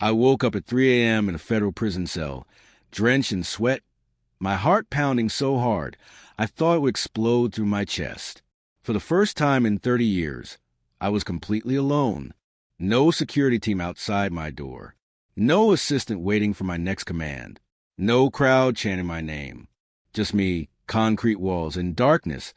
I woke up at 3 a.m. in a federal prison cell, drenched in sweat, my heart pounding so hard I thought it would explode through my chest. For the first time in 30 years, I was completely alone. No security team outside my door. No assistant waiting for my next command. No crowd chanting my name. Just me, concrete walls, and darkness,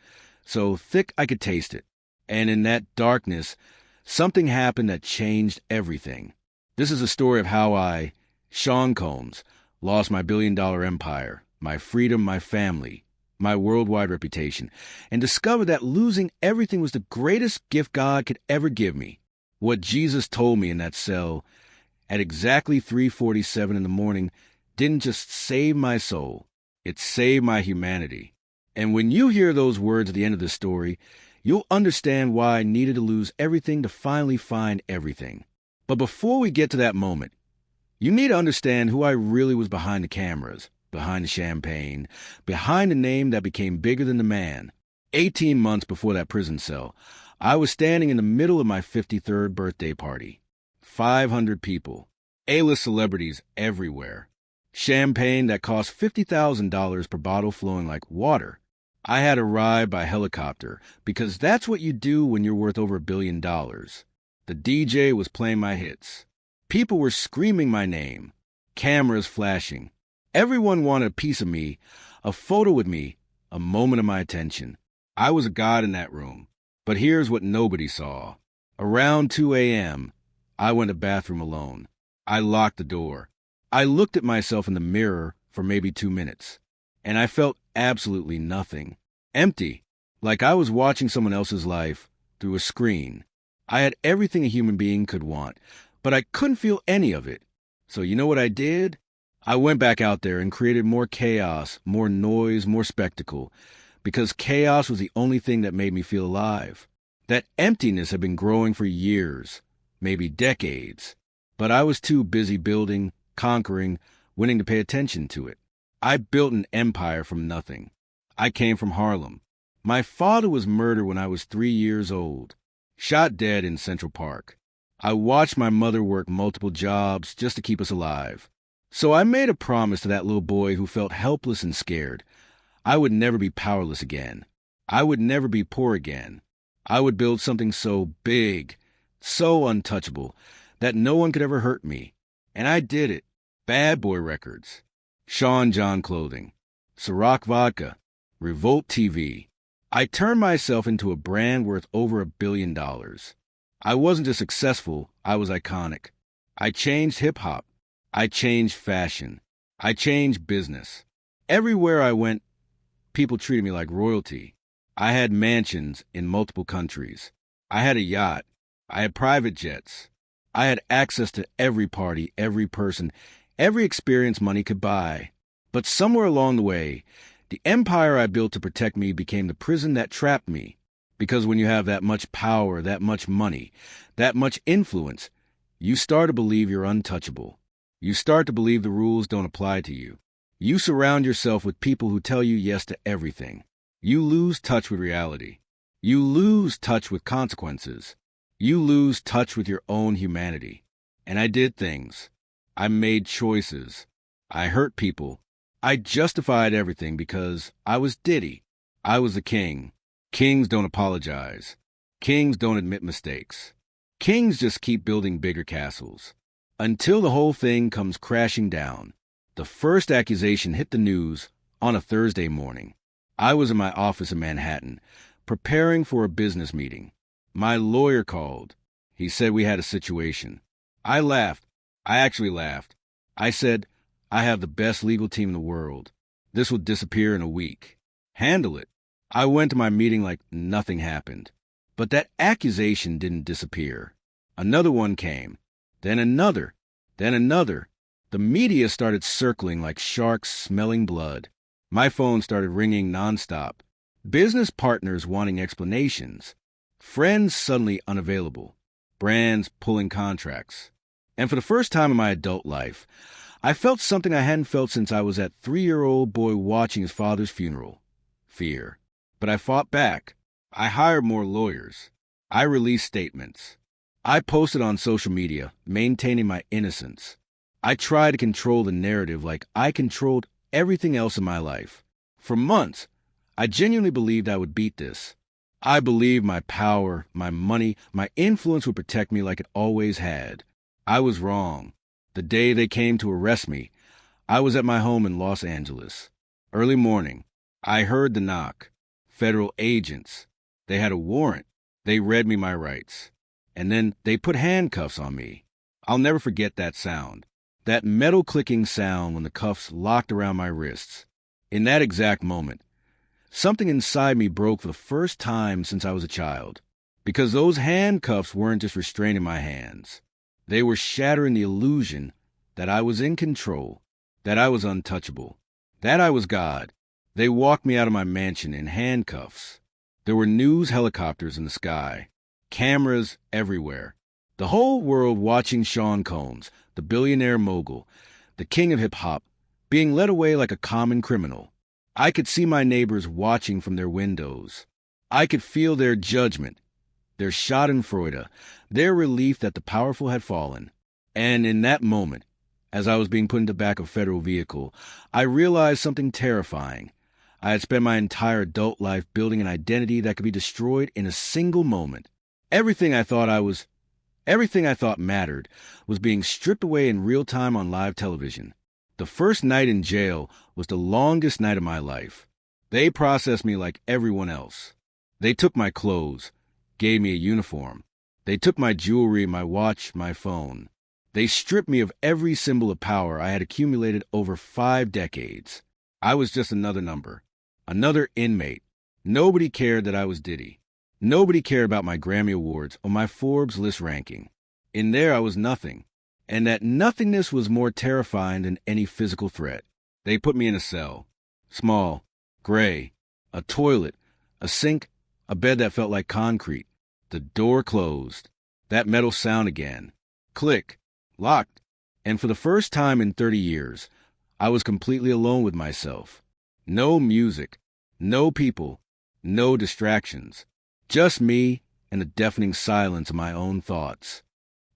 so thick I could taste it. And in that darkness, something happened that changed everything. This is a story of how I, Sean Combs, lost my billion-dollar empire, my freedom, my family, my worldwide reputation, and discovered that losing everything was the greatest gift God could ever give me. What Jesus told me in that cell at exactly 3:47 in the morning didn't just save my soul, it saved my humanity. And when you hear those words at the end of this story, you'll understand why I needed to lose everything to finally find everything. But before we get to that moment, you need to understand who I really was behind the cameras, behind the champagne, behind the name that became bigger than the man. 18 months before that prison cell, I was standing in the middle of my 53rd birthday party. 500 people, A-list celebrities everywhere. Champagne that cost $50,000 per bottle flowing like water. I had a ride by helicopter because that's what you do when you're worth over $1 billion. The DJ was playing my hits. People were screaming my name. Cameras flashing. Everyone wanted a piece of me, a photo with me, a moment of my attention. I was a god in that room. But here's what nobody saw. Around 2 a.m., I went to the bathroom alone. I locked the door. I looked at myself in the mirror for maybe 2 minutes, and I felt absolutely nothing. Empty, like I was watching someone else's life through a screen. I had everything a human being could want, but I couldn't feel any of it. So you know what I did? I went back out there and created more chaos, more noise, more spectacle, because chaos was the only thing that made me feel alive. That emptiness had been growing for years, maybe decades, but I was too busy building, conquering, winning to pay attention to it. I built an empire from nothing. I came from Harlem. My father was murdered when I was 3 years old, shot dead in Central Park. I watched my mother work multiple jobs just to keep us alive. So I made a promise to that little boy who felt helpless and scared. I would never be powerless again. I would never be poor again. I would build something so big, so untouchable, that no one could ever hurt me. And I did it. Bad Boy Records, Sean John Clothing, Ciroc Vodka, Revolt TV. I turned myself into a brand worth over $1 billion. I wasn't just successful, I was iconic. I changed hip-hop. I changed fashion. I changed business. Everywhere I went, people treated me like royalty. I had mansions in multiple countries. I had a yacht. I had private jets. I had access to every party, every person, every experience money could buy. But somewhere along the way, the empire I built to protect me became the prison that trapped me. Because when you have that much power, that much money, that much influence, you start to believe you're untouchable. You start to believe the rules don't apply to you. You surround yourself with people who tell you yes to everything. You lose touch with reality. You lose touch with consequences. You lose touch with your own humanity. And I did things. I made choices. I hurt people. I justified everything because I was Diddy. I was the king. Kings don't apologize. Kings don't admit mistakes. Kings just keep building bigger castles. Until the whole thing comes crashing down. The first accusation hit the news on a Thursday morning. I was in my office in Manhattan, preparing for a business meeting. My lawyer called. He said we had a situation. I laughed. I actually laughed. I said, I have the best legal team in the world. This will disappear in a week. Handle it. I went to my meeting like nothing happened. But that accusation didn't disappear. Another one came. Then another. Then another. The media started circling like sharks smelling blood. My phone started ringing nonstop. Business partners wanting explanations. Friends suddenly unavailable. Brands pulling contracts. And for the first time in my adult life, I felt something I hadn't felt since I was that 3-year-old boy watching his father's funeral. Fear. But I fought back. I hired more lawyers. I released statements. I posted on social media, maintaining my innocence. I tried to control the narrative like I controlled everything else in my life. For months, I genuinely believed I would beat this. I believed my power, my money, my influence would protect me like it always had. I was wrong. The day they came to arrest me, I was at my home in Los Angeles. Early morning, I heard the knock. Federal agents. They had a warrant. They read me my rights. And then they put handcuffs on me. I'll never forget that sound. That metal clicking sound when the cuffs locked around my wrists. In that exact moment, something inside me broke for the first time since I was a child. Because those handcuffs weren't just restraining my hands. They were shattering the illusion that I was in control, that I was untouchable, that I was God. They walked me out of my mansion in handcuffs. There were news helicopters in the sky, cameras everywhere. The whole world watching Sean Combs, the billionaire mogul, the king of hip-hop, being led away like a common criminal. I could see my neighbors watching from their windows. I could feel their judgment, their schadenfreude, their relief that the powerful had fallen. And in that moment, as I was being put in the back of a federal vehicle, I realized something terrifying. I had spent my entire adult life building an identity that could be destroyed in a single moment. Everything I thought mattered was being stripped away in real time on live television. The first night in jail was the longest night of my life. They processed me like everyone else. They took my clothes, gave me a uniform. They took my jewelry, my watch, my phone. They stripped me of every symbol of power I had accumulated over 5 decades. I was just another number, another inmate. Nobody cared that I was Diddy. Nobody cared about my Grammy Awards or my Forbes list ranking. In there, I was nothing. And that nothingness was more terrifying than any physical threat. They put me in a cell. Small, gray, a toilet, a sink, a bed that felt like concrete. The door closed. That metal sound again. Click. Locked. And for the first time in 30 years, I was completely alone with myself. No music, no people, no distractions. Just me and the deafening silence of my own thoughts.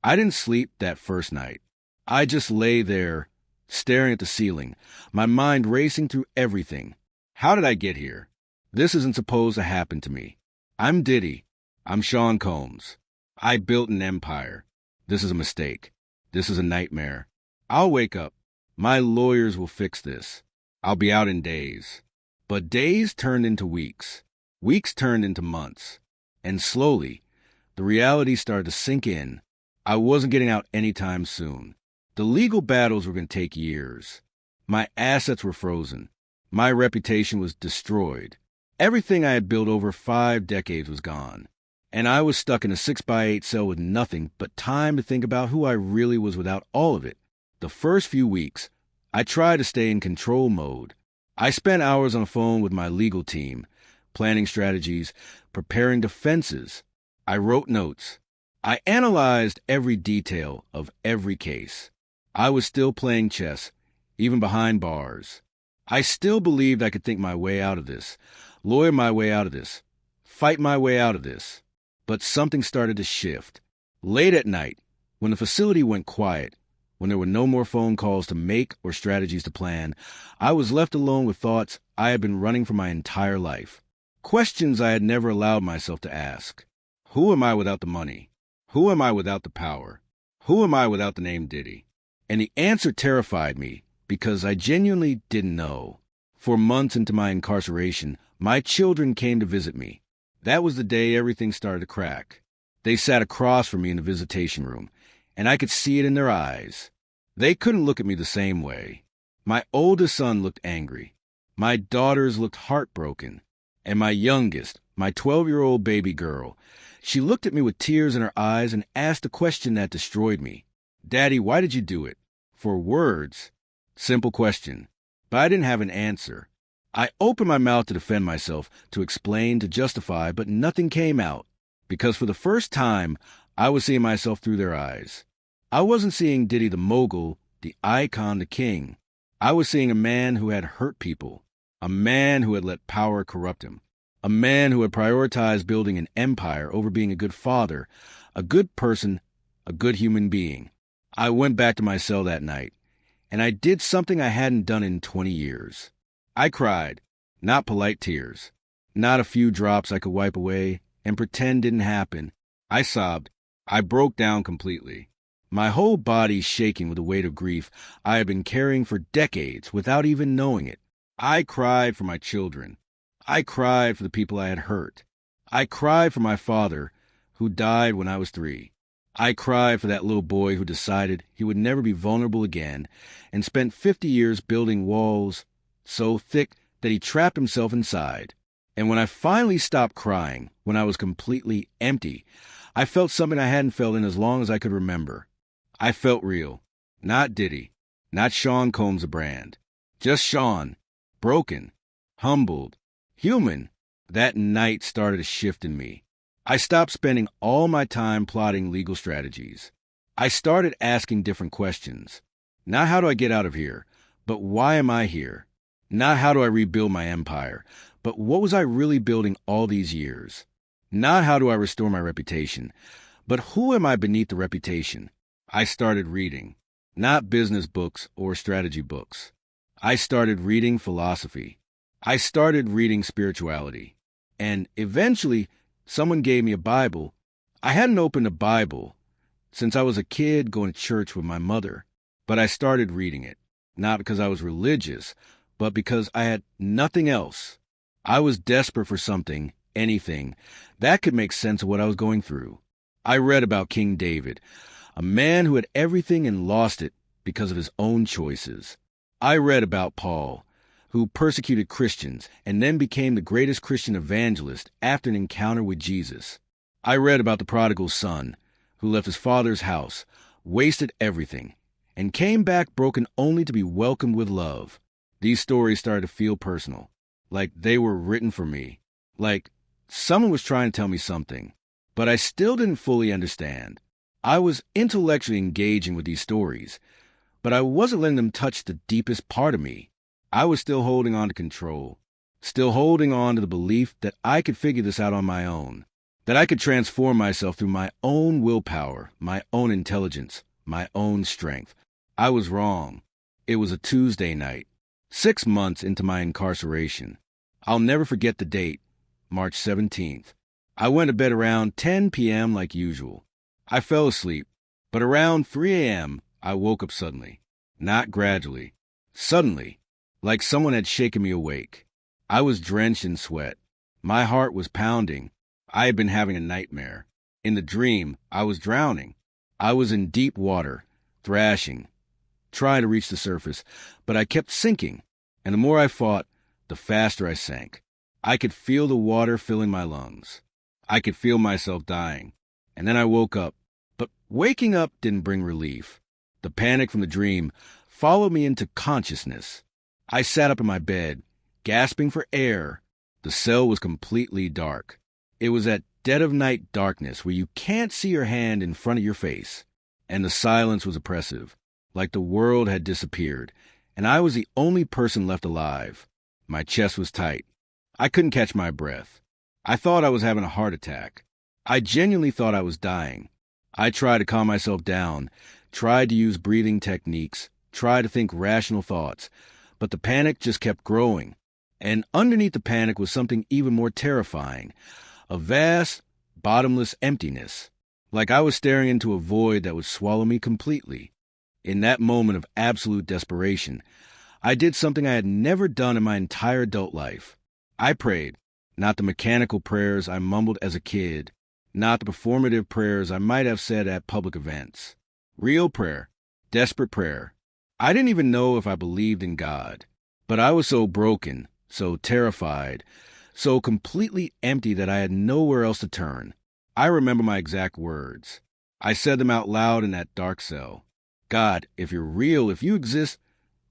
I didn't sleep that first night. I just lay there, staring at the ceiling, my mind racing through everything. How did I get here? This isn't supposed to happen to me. I'm Diddy. I'm Sean Combs. I built an empire. This is a mistake. This is a nightmare. I'll wake up. My lawyers will fix this. I'll be out in days. But days turned into weeks. Weeks turned into months. And slowly, the reality started to sink in. I wasn't getting out anytime soon. The legal battles were going to take years. My assets were frozen. My reputation was destroyed. Everything I had built over 5 decades was gone. And I was stuck in a 6x8 cell with nothing but time to think about who I really was without all of it. The first few weeks, I tried to stay in control mode. I spent hours on the phone with my legal team, planning strategies, preparing defenses. I wrote notes. I analyzed every detail of every case. I was still playing chess, even behind bars. I still believed I could think my way out of this, lawyer my way out of this, fight my way out of this. But something started to shift. Late at night, when the facility went quiet, when there were no more phone calls to make or strategies to plan, I was left alone with thoughts I had been running for my entire life. Questions I had never allowed myself to ask. Who am I without the money? Who am I without the power? Who am I without the name Diddy? And the answer terrified me because I genuinely didn't know. For months into my incarceration, my children came to visit me. That was the day everything started to crack. They sat across from me in the visitation room, and I could see it in their eyes. They couldn't look at me the same way. My oldest son looked angry. My daughters looked heartbroken. And my youngest, my 12-year-old baby girl, she looked at me with tears in her eyes and asked a question that destroyed me. Daddy, why did you do it? For words. Simple question. But I didn't have an answer. I opened my mouth to defend myself, to explain, to justify, but nothing came out. Because for the first time, I was seeing myself through their eyes. I wasn't seeing Diddy the mogul, the icon, the king. I was seeing a man who had hurt people, a man who had let power corrupt him, A man who had prioritized building an empire over being a good father, a good person, a good human being. I went back to my cell that night, and I did something I hadn't done in 20 years. I cried, not polite tears, not a few drops I could wipe away and pretend didn't happen. I sobbed. I broke down completely. My whole body shaking with the weight of grief I had been carrying for decades without even knowing it. I cried for my children. I cried for the people I had hurt. I cried for my father, who died when I was 3. I cried for that little boy who decided he would never be vulnerable again and spent 50 years building walls so thick that he trapped himself inside. And when I finally stopped crying, when I was completely empty, I felt something I hadn't felt in as long as I could remember. I felt real. Not Diddy. Not Sean Combs a brand. Just Sean. Broken. Humbled. Human. That night started a shift in me. I stopped spending all my time plotting legal strategies. I started asking different questions. Not how do I get out of here, but why am I here? Not how do I rebuild my empire, but what was I really building all these years? Not how do I restore my reputation, but who am I beneath the reputation? I started reading, not business books or strategy books. I started reading philosophy. I started reading spirituality. And eventually, someone gave me a Bible. I hadn't opened a Bible since I was a kid going to church with my mother, but I started reading it, not because I was religious, but because I had nothing else. I was desperate for something, anything, that could make sense of what I was going through. I read about King David, a man who had everything and lost it because of his own choices. I read about Paul, who persecuted Christians and then became the greatest Christian evangelist after an encounter with Jesus. I read about the prodigal son, who left his father's house, wasted everything, and came back broken only to be welcomed with love. These stories started to feel personal, like they were written for me, like someone was trying to tell me something, but I still didn't fully understand. I was intellectually engaging with these stories, but I wasn't letting them touch the deepest part of me. I was still holding on to control, still holding on to the belief that I could figure this out on my own, that I could transform myself through my own willpower, my own intelligence, my own strength. I was wrong. It was a Tuesday night, 6 months into my incarceration. I'll never forget the date, March 17th. I went to bed around 10 p.m. like usual. I fell asleep, but around 3 a.m. I woke up suddenly, not gradually, suddenly. Like someone had shaken me awake. I was drenched in sweat. My heart was pounding. I had been having a nightmare. In the dream, I was drowning. I was in deep water, thrashing, trying to reach the surface, but I kept sinking. And the more I fought, the faster I sank. I could feel the water filling my lungs. I could feel myself dying. And then I woke up. But waking up didn't bring relief. The panic from the dream followed me into consciousness. I sat up in my bed, gasping for air. The cell was completely dark. It was that dead-of-night darkness where you can't see your hand in front of your face. And the silence was oppressive, like the world had disappeared, and I was the only person left alive. My chest was tight. I couldn't catch my breath. I thought I was having a heart attack. I genuinely thought I was dying. I tried to calm myself down, tried to use breathing techniques, tried to think rational thoughts, but the panic just kept growing. And underneath the panic was something even more terrifying, a vast, bottomless emptiness, like I was staring into a void that would swallow me completely. In that moment of absolute desperation, I did something I had never done in my entire adult life. I prayed, not the mechanical prayers I mumbled as a kid, not the performative prayers I might have said at public events. Real prayer, desperate prayer. I didn't even know if I believed in God, but I was so broken, so terrified, so completely empty that I had nowhere else to turn. I remember my exact words. I said them out loud in that dark cell. God, if you're real, if you exist,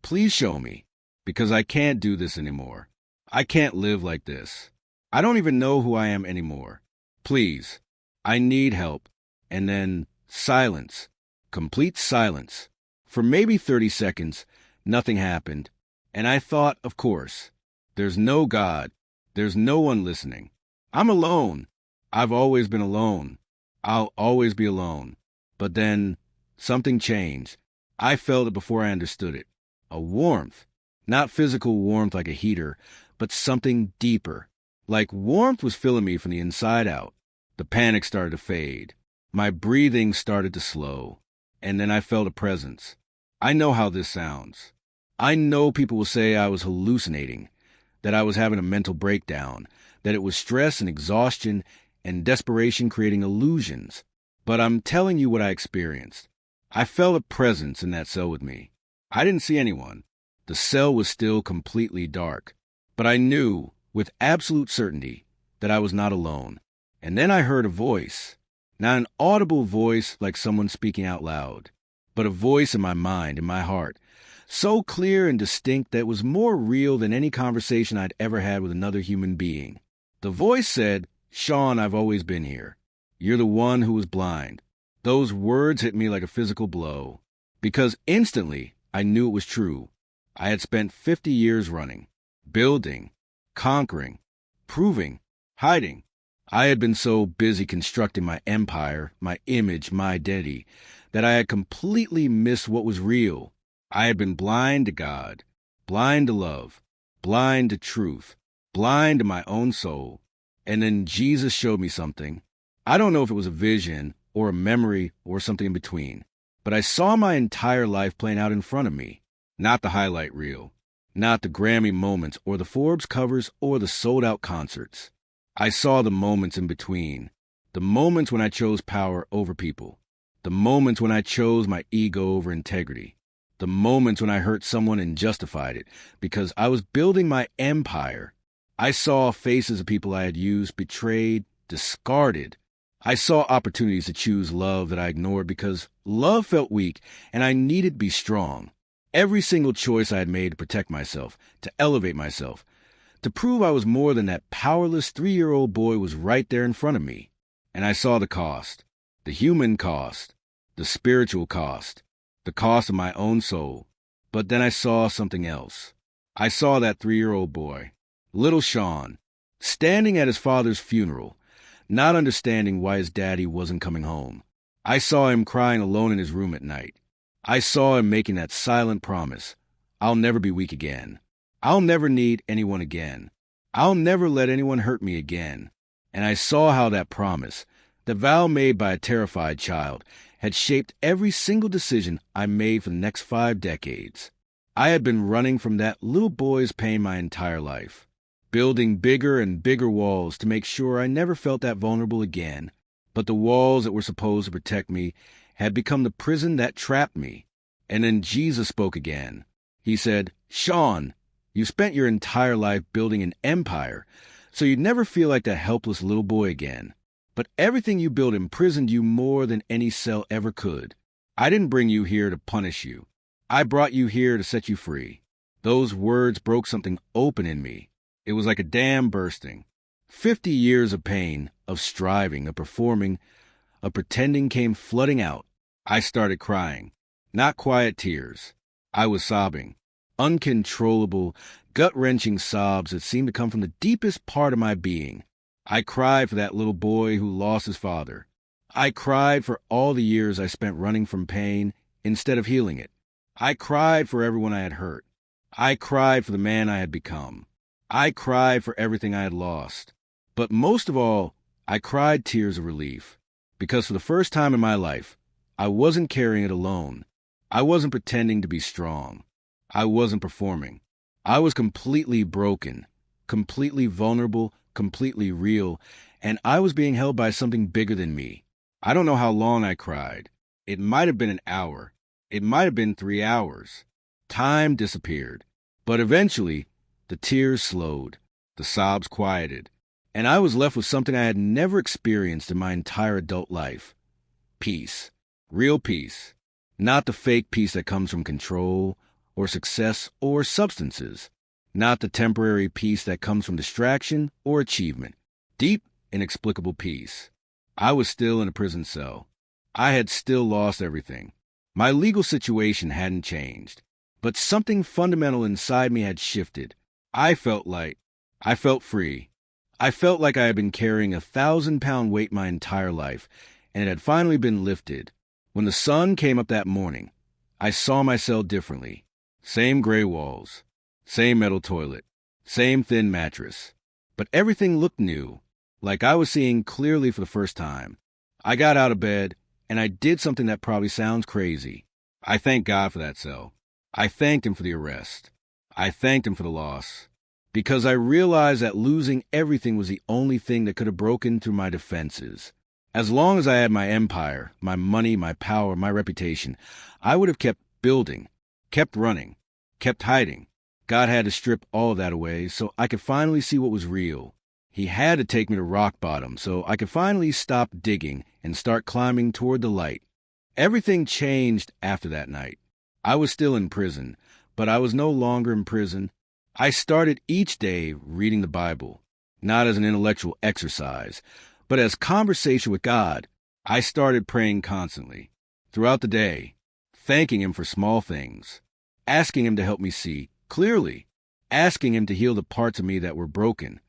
please show me, because I can't do this anymore. I can't live like this. I don't even know who I am anymore. Please, I need help. And then silence, complete silence. For maybe 30 seconds, nothing happened. And I thought, of course, there's no God. There's no one listening. I'm alone. I've always been alone. I'll always be alone. But then something changed. I felt it before I understood it. A warmth. Not physical warmth like a heater, but something deeper. Like warmth was filling me from the inside out. The panic started to fade. My breathing started to slow. And then I felt a presence. I know how this sounds. I know people will say I was hallucinating, that I was having a mental breakdown, that it was stress and exhaustion and desperation creating illusions. But I'm telling you what I experienced. I felt a presence in that cell with me. I didn't see anyone. The cell was still completely dark. But I knew, with absolute certainty, that I was not alone. And then I heard a voice. Not an audible voice like someone speaking out loud, but a voice in my mind, in my heart, so clear and distinct that it was more real than any conversation I'd ever had with another human being. The voice said, "Sean, I've always been here. You're the one who was blind." Those words hit me like a physical blow, because instantly I knew it was true. I had spent 50 years running, building, conquering, proving, hiding. I had been so busy constructing my empire, my image, my identity, that I had completely missed what was real. I had been blind to God, blind to love, blind to truth, blind to my own soul. And then Jesus showed me something. I don't know if it was a vision or a memory or something in between, but I saw my entire life playing out in front of me. Not the highlight reel, not the Grammy moments or the Forbes covers or the sold-out concerts. I saw the moments in between, the moments when I chose power over people, the moments when I chose my ego over integrity, the moments when I hurt someone and justified it because I was building my empire. I saw faces of people I had used, betrayed, discarded. I saw opportunities to choose love that I ignored because love felt weak and I needed to be strong. Every single choice I had made to protect myself, to elevate myself, to prove I was more than that powerless 3-year-old boy was right there in front of me. And I saw the cost, the human cost, the spiritual cost, the cost of my own soul. But then I saw something else. I saw that 3-year-old boy, little Sean, standing at his father's funeral, not understanding why his daddy wasn't coming home. I saw him crying alone in his room at night. I saw him making that silent promise, "I'll never be weak again. I'll never need anyone again. I'll never let anyone hurt me again." And I saw how that promise, the vow made by a terrified child, had shaped every single decision I made for the next 5 decades. I had been running from that little boy's pain my entire life, building bigger and bigger walls to make sure I never felt that vulnerable again. But the walls that were supposed to protect me had become the prison that trapped me. And then Jesus spoke again. He said, "Sean, you spent your entire life building an empire, so you'd never feel like that helpless little boy again. But everything you built imprisoned you more than any cell ever could. I didn't bring you here to punish you. I brought you here to set you free." Those words broke something open in me. It was like a dam bursting. 50 years of pain, of striving, of performing, of pretending came flooding out. I started crying. Not quiet tears. I was sobbing. Uncontrollable, gut-wrenching sobs that seemed to come from the deepest part of my being. I cried for that little boy who lost his father. I cried for all the years I spent running from pain instead of healing it. I cried for everyone I had hurt. I cried for the man I had become. I cried for everything I had lost. But most of all, I cried tears of relief. Because for the first time in my life, I wasn't carrying it alone. I wasn't pretending to be strong. I wasn't performing. I was completely broken, completely vulnerable, completely real, and I was being held by something bigger than me. I don't know how long I cried. It might have been an hour. It might have been 3 hours. Time disappeared. But eventually, the tears slowed, the sobs quieted, and I was left with something I had never experienced in my entire adult life. Peace. Real peace. Not the fake peace that comes from control, or success, or substances. Not the temporary peace that comes from distraction or achievement. Deep, inexplicable peace. I was still in a prison cell. I had still lost everything. My legal situation hadn't changed. But something fundamental inside me had shifted. I felt like I felt free. I felt like I had been carrying a 1,000-pound weight my entire life, and it had finally been lifted. When the sun came up that morning, I saw my cell differently. Same gray walls, same metal toilet, same thin mattress. But everything looked new, like I was seeing clearly for the first time. I got out of bed, and I did something that probably sounds crazy. I thanked God for that cell. I thanked Him for the arrest. I thanked Him for the loss. Because I realized that losing everything was the only thing that could have broken through my defenses. As long as I had my empire, my money, my power, my reputation, I would have kept building, kept running, kept hiding. God had to strip all of that away so I could finally see what was real. He had to take me to rock bottom so I could finally stop digging and start climbing toward the light. Everything changed after that night. I was still in prison, but I was no longer in prison. I started each day reading the Bible, not as an intellectual exercise, but as conversation with God. I started praying constantly, throughout the day, thanking Him for small things, asking Him to help me see clearly, asking Him to heal the parts of me that were broken.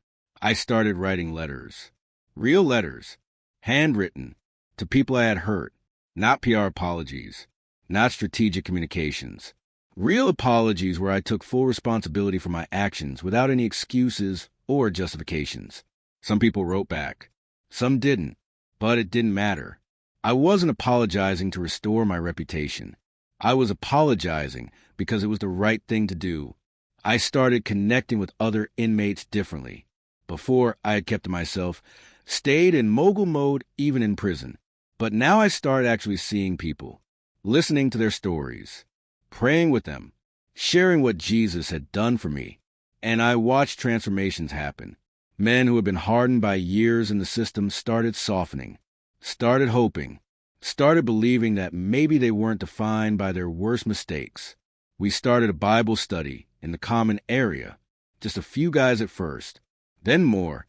I started writing letters, real letters, handwritten, to people I had hurt, not PR apologies, not strategic communications. Real apologies where I took full responsibility for my actions without any excuses or justifications. Some people wrote back. Some didn't, but it didn't matter. I wasn't apologizing to restore my reputation. I was apologizing because it was the right thing to do. I started connecting with other inmates differently. Before, I had kept to myself, stayed in mogul mode even in prison. But now I started actually seeing people, listening to their stories, praying with them, sharing what Jesus had done for me. And I watched transformations happen. Men who had been hardened by years in the system started softening, started hoping, started believing that maybe they weren't defined by their worst mistakes. We started a Bible study in the common area, just a few guys at first, then more,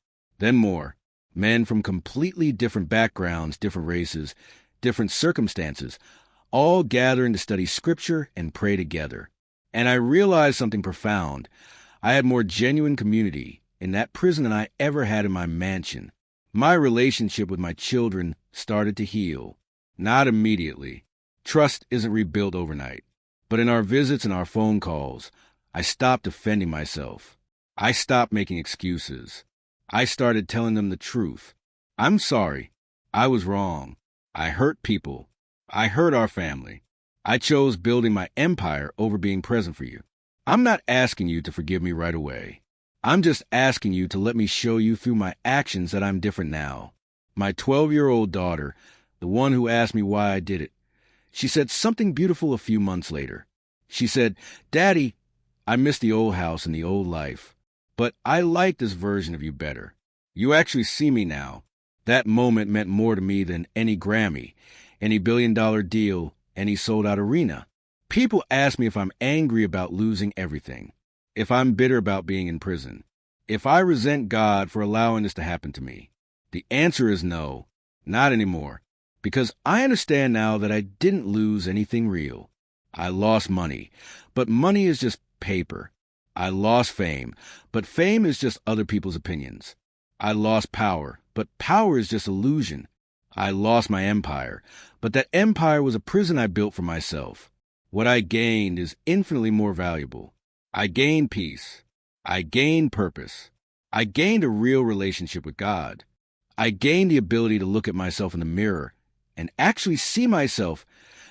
men from completely different backgrounds, different races, different circumstances, all gathering to study Scripture and pray together. And I realized something profound. I had more genuine community in that prison than I ever had in my mansion. My relationship with my children started to heal. Not immediately. Trust isn't rebuilt overnight. But in our visits and our phone calls, I stopped defending myself. I stopped making excuses. I started telling them the truth. I'm sorry. I was wrong. I hurt people. I hurt our family. I chose building my empire over being present for you. I'm not asking you to forgive me right away. I'm just asking you to let me show you through my actions that I'm different now. My 12-year-old daughter, the one who asked me why I did it, she said something beautiful a few months later. She said, "Daddy, I miss the old house and the old life, but I like this version of you better. You actually see me now." That moment meant more to me than any Grammy, any billion-dollar deal, any sold-out arena. People ask me if I'm angry about losing everything, if I'm bitter about being in prison, if I resent God for allowing this to happen to me. The answer is no, not anymore, because I understand now that I didn't lose anything real. I lost money, but money is just paper. I lost fame, but fame is just other people's opinions. I lost power, but power is just illusion. I lost my empire, but that empire was a prison I built for myself. What I gained is infinitely more valuable. I gained peace. I gained purpose. I gained a real relationship with God. I gained the ability to look at myself in the mirror and actually see myself,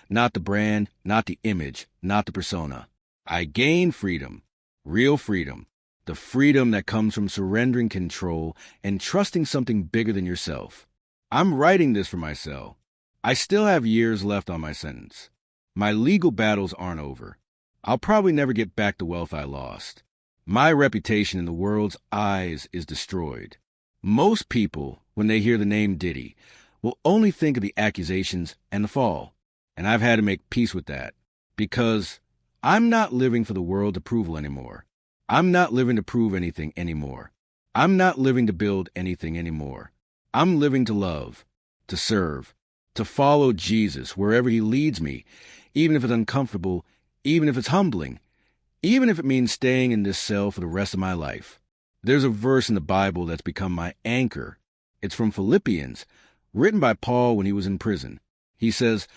not the brand, not the image, not the persona. I gained freedom, real freedom, the freedom that comes from surrendering control and trusting something bigger than yourself. I'm writing this for my cell. I still have years left on my sentence. My legal battles aren't over. I'll probably never get back the wealth I lost. My reputation in the world's eyes is destroyed. Most people, when they hear the name Diddy, will only think of the accusations and the fall. And I've had to make peace with that, because I'm not living for the world's approval anymore. I'm not living to prove anything anymore. I'm not living to build anything anymore. I'm living to love, to serve, to follow Jesus wherever He leads me, even if it's uncomfortable, even if it's humbling, even if it means staying in this cell for the rest of my life. There's a verse in the Bible that's become my anchor. It's from Philippians, written by Paul when he was in prison. He says,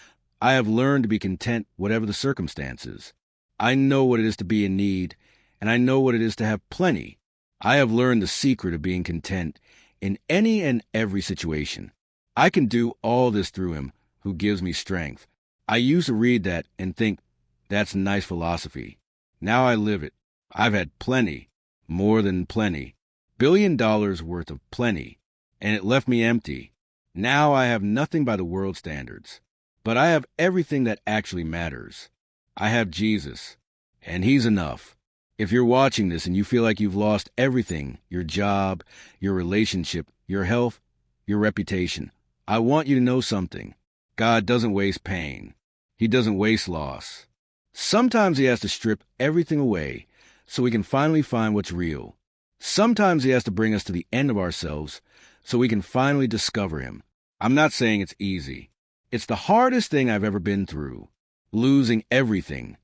I have learned to be content whatever the circumstances. I know what it is to be in need, and I know what it is to have plenty. I have learned the secret of being content in any and every situation. I can do all this through him who gives me strength. I used to read that and think, that's nice philosophy. Now I live it. I've had plenty, more than plenty, $1 billion worth of plenty, and it left me empty. Now I have nothing by the world's standards, but I have everything that actually matters. I have Jesus, and he's enough. If you're watching this and you feel like you've lost everything, your job, your relationship, your health, your reputation, I want you to know something. God doesn't waste pain. He doesn't waste loss. Sometimes he has to strip everything away so we can finally find what's real. Sometimes he has to bring us to the end of ourselves so we can finally discover him. I'm not saying it's easy. It's the hardest thing I've ever been through. Losing everything.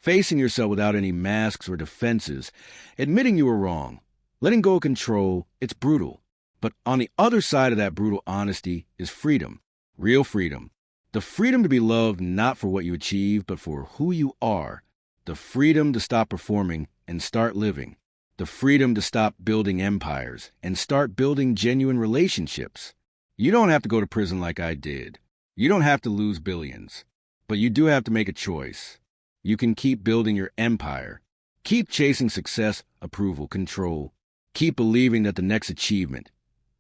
Facing yourself without any masks or defenses. Admitting you were wrong. Letting go of control. It's brutal. But on the other side of that brutal honesty is freedom. Real freedom. The freedom to be loved not for what you achieve, but for who you are. The freedom to stop performing and start living. The freedom to stop building empires and start building genuine relationships. You don't have to go to prison like I did. You don't have to lose billions. But you do have to make a choice. You can keep building your empire. Keep chasing success, approval, control. Keep believing that the next achievement,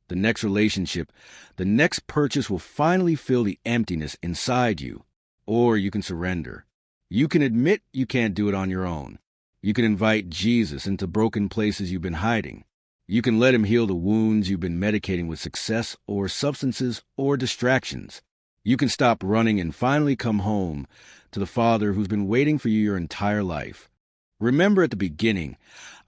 the next relationship, the next purchase will finally fill the emptiness inside you. Or you can surrender. You can admit you can't do it on your own. You can invite Jesus into broken places you've been hiding. You can let him heal the wounds you've been medicating with success or substances or distractions. You can stop running and finally come home to the Father who's been waiting for you your entire life. Remember at the beginning,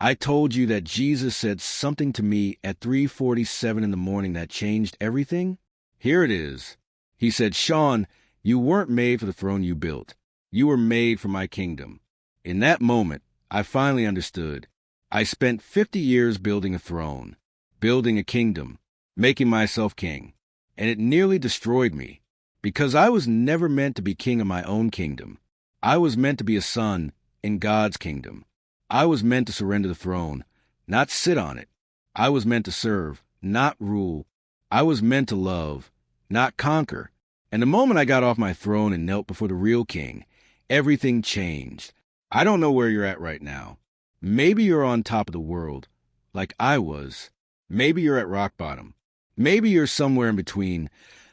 I told you that Jesus said something to me at 3:47 in the morning that changed everything? Here it is. He said, Sean, you weren't made for the throne you built. You were made for my kingdom. In that moment, I finally understood. I spent 50 years building a throne, building a kingdom, making myself king, and it nearly destroyed me. Because I was never meant to be king of my own kingdom. I was meant to be a son in God's kingdom. I was meant to surrender the throne, not sit on it. I was meant to serve, not rule. I was meant to love, not conquer. And the moment I got off my throne and knelt before the real king, everything changed. I don't know where you're at right now. Maybe you're on top of the world, like I was. Maybe you're at rock bottom. Maybe you're somewhere in between,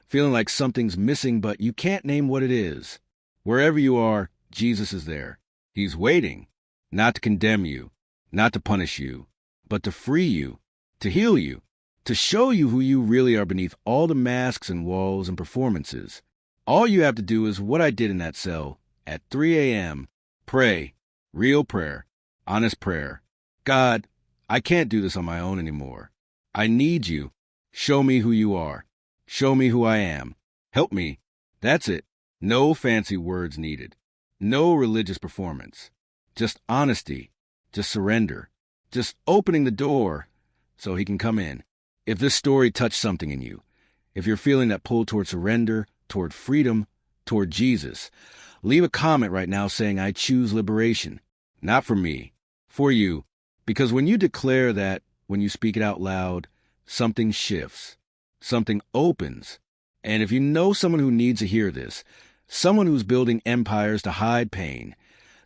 feeling like something's missing, but you can't name what it is. Wherever you are, Jesus is there. He's waiting, not to condemn you, not to punish you, but to free you, to heal you, to show you who you really are beneath all the masks and walls and performances. All you have to do is what I did in that cell at 3 a.m. Pray, real prayer, honest prayer. God, I can't do this on my own anymore. I need you. Show me who you are. Show me who I am. Help me. That's it. No fancy words needed. No religious performance. Just honesty. Just surrender. Just opening the door so he can come in. If this story touched something in you, if you're feeling that pull toward surrender, toward freedom, toward Jesus, leave a comment right now saying, I choose liberation. Not for me, for you. Because when you declare that, when you speak it out loud, something shifts. Something opens. And if you know someone who needs to hear this, someone who's building empires to hide pain,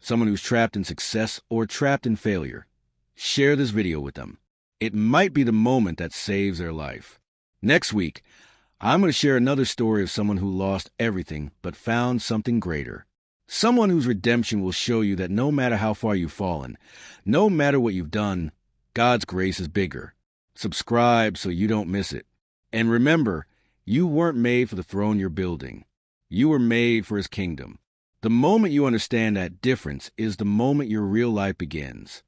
someone who's trapped in success or trapped in failure, share this video with them. It might be the moment that saves their life. Next week, I'm going to share another story of someone who lost everything but found something greater. Someone whose redemption will show you that no matter how far you've fallen, no matter what you've done, God's grace is bigger. Subscribe so you don't miss it. And remember, you weren't made for the throne you're building. You were made for his kingdom. The moment you understand that difference is the moment your real life begins.